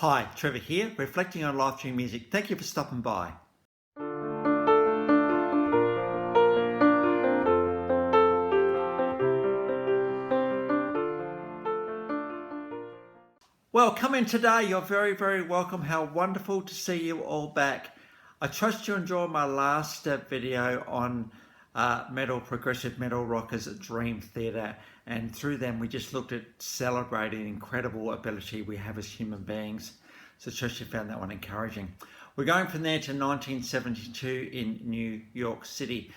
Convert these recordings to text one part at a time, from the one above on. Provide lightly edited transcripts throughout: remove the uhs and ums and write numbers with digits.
Hi, Trevor here, reflecting on life through music. Thank you for stopping by. Well, come in today. You're very, very welcome. How wonderful to see you all back. I trust you enjoyed my last video on progressive metal rockers at Dream Theatre, and through them we just looked at celebrating the incredible ability we have as human beings. So I trust you found that one encouraging. We're going from there to 1972 in New York City.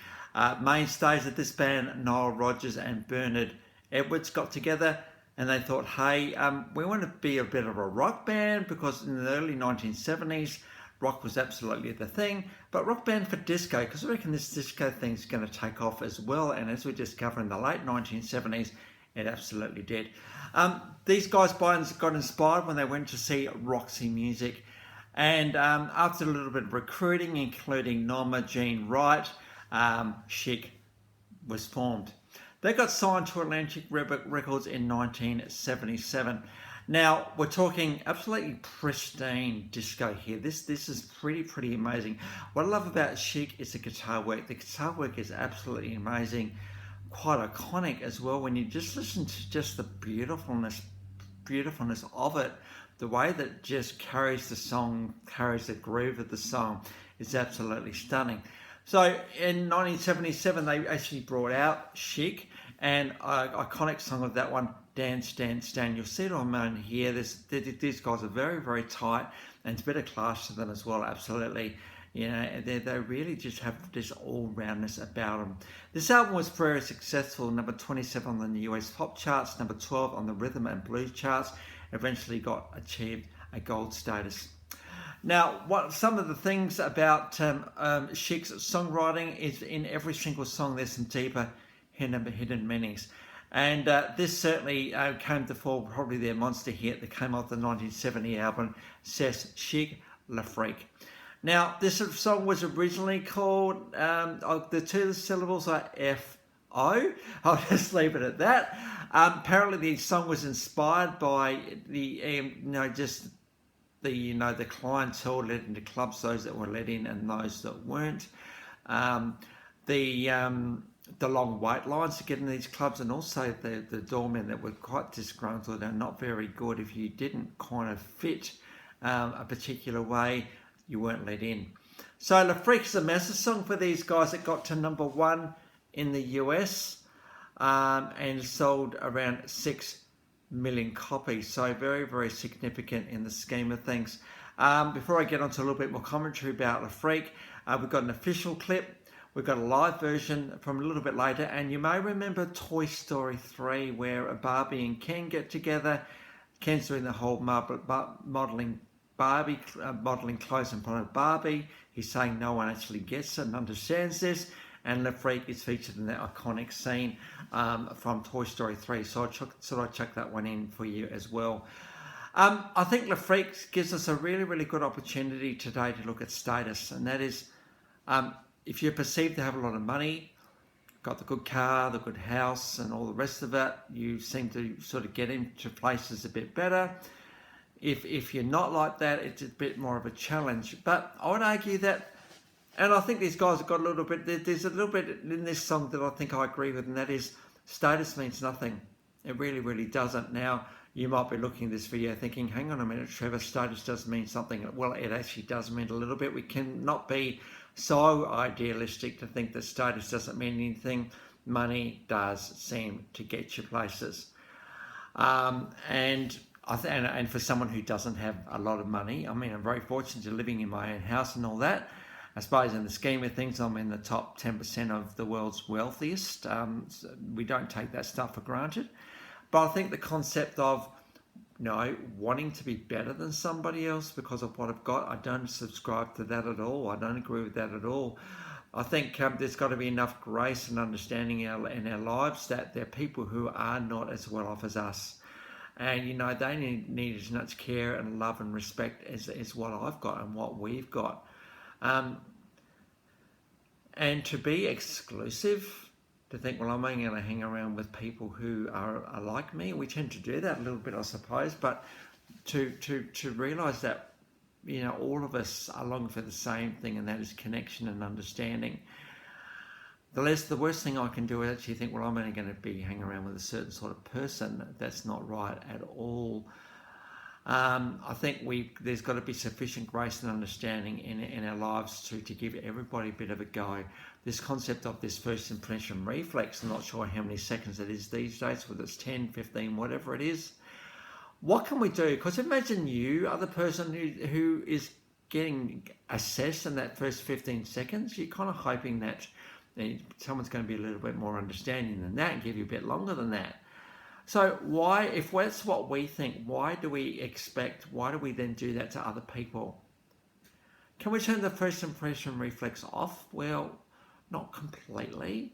Mainstays of this band, Nile Rogers and Bernard Edwards, got together and they thought, hey, we want to be a bit of a rock band, because in the early 1970s, rock was absolutely the thing, but rock band for disco, because I reckon this disco thing's going to take off as well. And as we discovered in the late 1970s, it absolutely did. These guys got inspired when they went to see Roxy Music. And after a little bit of recruiting, including Norma Jean Wright, Chic was formed. They got signed to Atlantic Records in 1977. Now, we're talking absolutely pristine disco here. This is pretty amazing. What I love about Chic is the guitar work. The guitar work is absolutely amazing. Quite iconic as well. When you just listen to just the beautifulness of it, the way that it just carries the song, carries the groove of the song, is absolutely stunning. So in 1977, they actually brought out Chic, and iconic song of that one, Dance, Dance, Stand. You'll see it on here. These guys are very tight, and it's a bit of class to them as well, absolutely. You know, they really just have this all-roundness about them. This album was very successful, number 27 on the US pop charts, number 12 on the rhythm and blues charts, eventually achieved a gold status. Now, some of the things about Chic's songwriting is in every single song there's some deeper hidden meanings. And this certainly came to fall, probably their monster hit that came off the 1970 album, C'est Chic, Le Freak. Now, this song was originally called, the two syllables are F-O. I'll just leave it at that. Apparently the song was inspired by the clientele let into clubs, those that were let in and those that weren't. The long wait lines to get in these clubs, and also the doormen that were quite disgruntled and not very good. If you didn't kind of fit a particular way, you weren't let in. So Le Freak is a massive song for these guys. It got to number 1 in the US and sold around 6 million copies. So very significant in the scheme of things. Before I get on to a little bit more commentary about Le Freak, we've got an official clip. We've got a live version from a little bit later, and you may remember Toy Story 3, where Barbie and Ken get together. Ken's doing the whole modelling clothes in front of Barbie. He's saying no one actually gets it and understands this, and Le Freak is featured in that iconic scene from Toy Story 3. So I chuck that one in for you as well. I think Le Freak gives us a really good opportunity today to look at status, and that is, if you're perceived to have a lot of money, got the good car, the good house, and all the rest of it, you seem to sort of get into places a bit better. If you're not like that, it's a bit more of a challenge. But I would argue that, and I think these guys have got a little bit, there's a little bit in this song that I think I agree with, and that is, status means nothing. It really doesn't. Now, you might be looking at this video thinking, hang on a minute, Trevor, status does mean something. Well, it actually does mean a little bit. We cannot be so idealistic to think that status doesn't mean anything. Money does seem to get you places. And for someone who doesn't have a lot of money, I mean, I'm very fortunate to living in my own house and all that. I suppose in the scheme of things, I'm in the top 10% of the world's wealthiest. So we don't take that stuff for granted. But I think the concept of, wanting to be better than somebody else because of what I've got, I don't subscribe to that at all. I don't agree with that at all. I think there's got to be enough grace and understanding in our lives that there are people who are not as well off as us. And, they need as much care and love and respect as what I've got and what we've got. And to be exclusive, to think, well, I'm only going to hang around with people who are like me. We tend to do that a little bit, I suppose, but to realise that, you know, all of us are longing for the same thing, and that is connection and understanding. The worst thing I can do is actually think, well, I'm only going to be hanging around with a certain sort of person. That's not right at all. I think there's got to be sufficient grace and understanding in our lives to give everybody a bit of a go. This concept of this first impression reflex, I'm not sure how many seconds it is these days, whether it's 10, 15, whatever it is. What can we do? Because imagine you are the person who is getting assessed in that first 15 seconds. You're kind of hoping that someone's going to be a little bit more understanding than that and give you a bit longer than that. So why, if that's what we think, why do we then do that to other people? Can we turn the first impression reflex off? Well, not completely,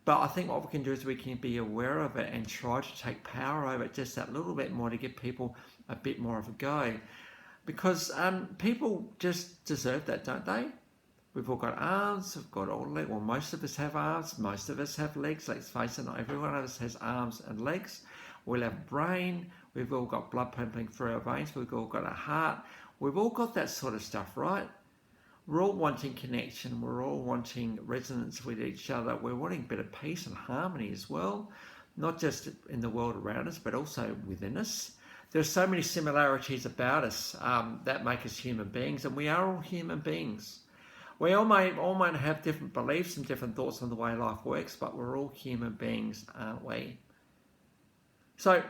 but I think what we can do is we can be aware of it and try to take power over it just that little bit more to give people a bit more of a go. Because people just deserve that, don't they? We've all got arms, we've got all legs. Well, most of us have arms, most of us have legs. Let's face it, not every one of us has arms and legs. We'll have a brain, we've all got blood pumping through our veins, we've all got a heart. We've all got that sort of stuff, right? We're all wanting connection, we're all wanting resonance with each other. We're wanting a bit of peace and harmony as well, not just in the world around us, but also within us. There's so many similarities about us that make us human beings, and we are all human beings. We all might have different beliefs and different thoughts on the way life works, but we're all human beings, aren't we? So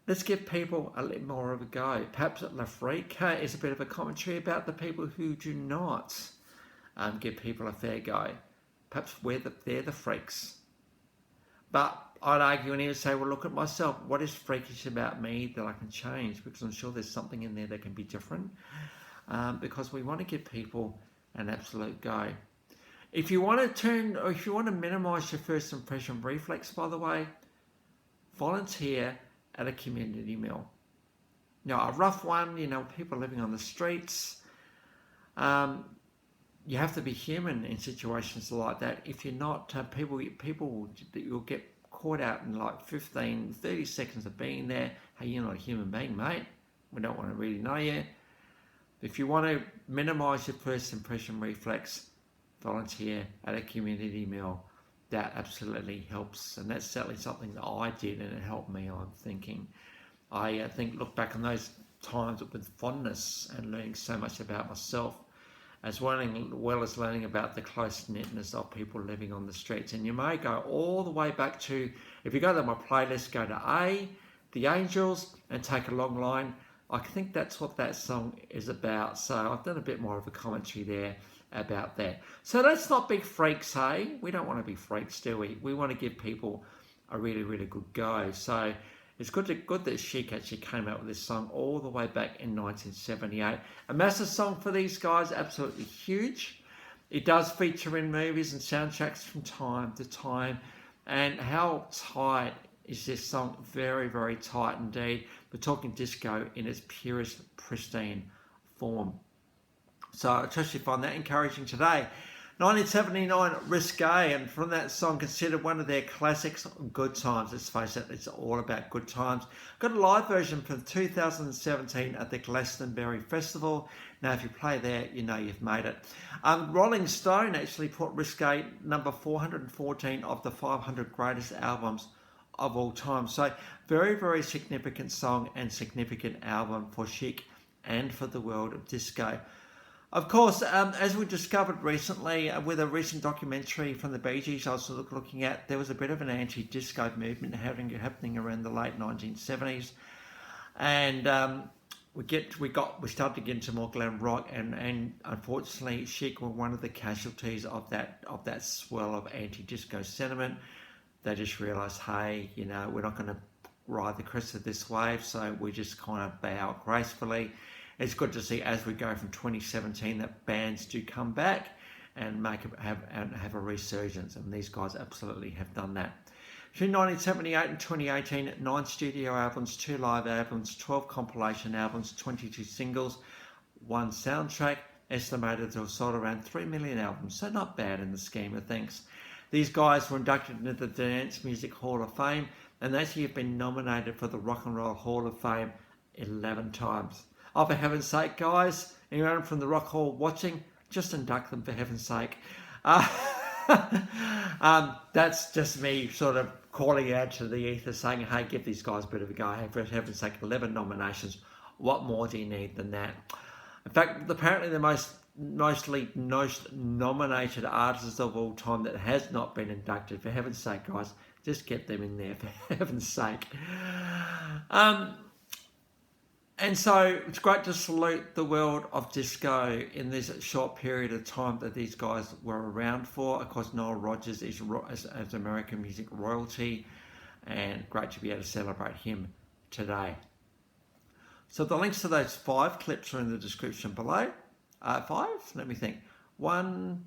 let's give people a little more of a go. Perhaps La Freak is a bit of a commentary about the people who do not give people a fair go. Perhaps they're the freaks. But I'd argue and even say, well, look at myself. What is freakish about me that I can change? Because I'm sure there's something in there that can be different. Because we want to give people an absolute go. If you want to minimize your first impression reflex, by the way, volunteer at a community meal. Now, a rough one, people living on the streets. You have to be human in situations like that. If you're not, you'll get caught out in like 15, 30 seconds of being there. Hey, you're not a human being, mate. We don't want to really know you. If you want to minimize your first impression reflex, volunteer at a community meal. That absolutely helps, and that's certainly something that I did, and it helped me. I'm thinking, I look back on those times with fondness and learning so much about myself, as well as learning about the close-knitness of people living on the streets. And you may go all the way back to, if you go to my playlist, go to A, The Angels, and take a long line. I think that's what that song is about. So I've done a bit more of a commentary there about that. So let's not be freaks, hey? We don't want to be freaks, do we? We want to give people a really, really good go. So it's good that Chic actually came out with this song all the way back in 1978. A massive song for these guys, absolutely huge. It does feature in movies and soundtracks from time to time. And how tight is this song? Very, very tight indeed. We're talking disco in its purest, pristine form. So I trust you find that encouraging today. 1979, Risque, and from that song, considered one of their classics, Good Times. Let's face it, it's all about good times. Got a live version from 2017 at the Glastonbury Festival. Now, if you play there, you know you've made it. Rolling Stone actually put Risque number 414 of the 500 greatest albums of all time. So very, very significant song and significant album for Chic and for the world of disco. Of course, as we discovered recently with a recent documentary from the Bee Gees I was looking at, there was a bit of an anti-disco movement happening around the late 1970s, and we started to get into more glam rock, and unfortunately, Chic were one of the casualties of that swell of anti-disco sentiment. They just realised, hey, we're not going to ride the crest of this wave, so we just kind of bow gracefully. It's good to see as we go from 2017 that bands do come back and have a resurgence, and these guys absolutely have done that. Between 1978 and 2018, 9 studio albums, 2 live albums, 12 compilation albums, 22 singles, 1 soundtrack, estimated to have sold around 3 million albums, so not bad in the scheme of things. These guys were inducted into the Dance Music Hall of Fame, and they actually have been nominated for the Rock and Roll Hall of Fame 11 times. Oh, for heaven's sake, guys, anyone from the Rock Hall watching, just induct them for heaven's sake. That's just me sort of calling out to the ether saying, hey, give these guys a bit of a go. Hey, for heaven's sake, 11 nominations. What more do you need than that? In fact, apparently the most nominated artist of all time that has not been inducted. For heaven's sake, guys, just get them in there, for heaven's sake. And so it's great to salute the world of disco in this short period of time that these guys were around for. Of course, Nile Rogers is as American music royalty, and great to be able to celebrate him today. So the links to those 5 clips are in the description below. 5? Let me think. 1,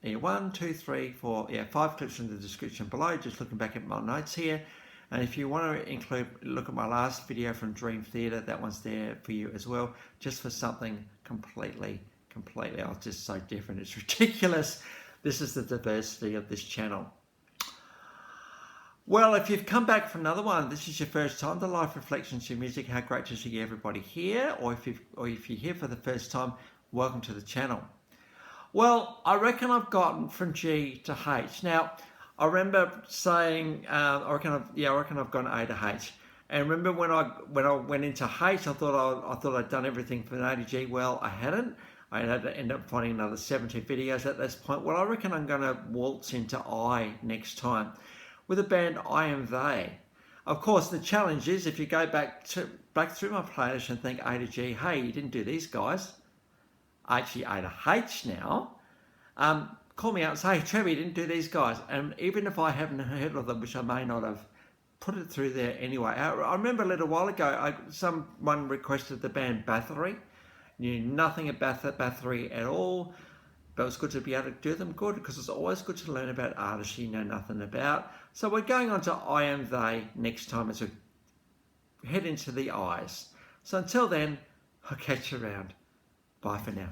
2, 3, 4. Yeah, 5 clips in the description below. Just looking back at my notes here. And if you want to look at my last video from Dream Theatre, that one's there for you as well. Just for something completely, oh, just so different. It's ridiculous. This is the diversity of this channel. Well, if you've come back for another one, this is your first time to Life Reflections to Music. How great to see everybody here. Or if you're here for the first time, welcome to the channel. Well, I reckon I've gotten from G to H. Now, I remember saying, I reckon I've gone A to H. And remember when I went into H, I thought I'd done everything from A to G. Well, I hadn't. I had to end up finding another 70 videos at this point. Well, I reckon I'm going to waltz into I next time with the band I Am They. Of course, the challenge is if you go back through my playlist and think A to G, hey, you didn't do these guys. Actually, A to H now. Call me out and say, hey, Trevor, you didn't do these guys. And even if I haven't heard of them, which I may not have, put it through there anyway. I remember a little while ago, someone requested the band Bathory. Knew nothing about Bathory at all. But it was good to be able to do them good, because it's always good to learn about artists you know nothing about. So we're going on to I Am They next time as we head into the I's. So until then, I'll catch you around. Bye for now.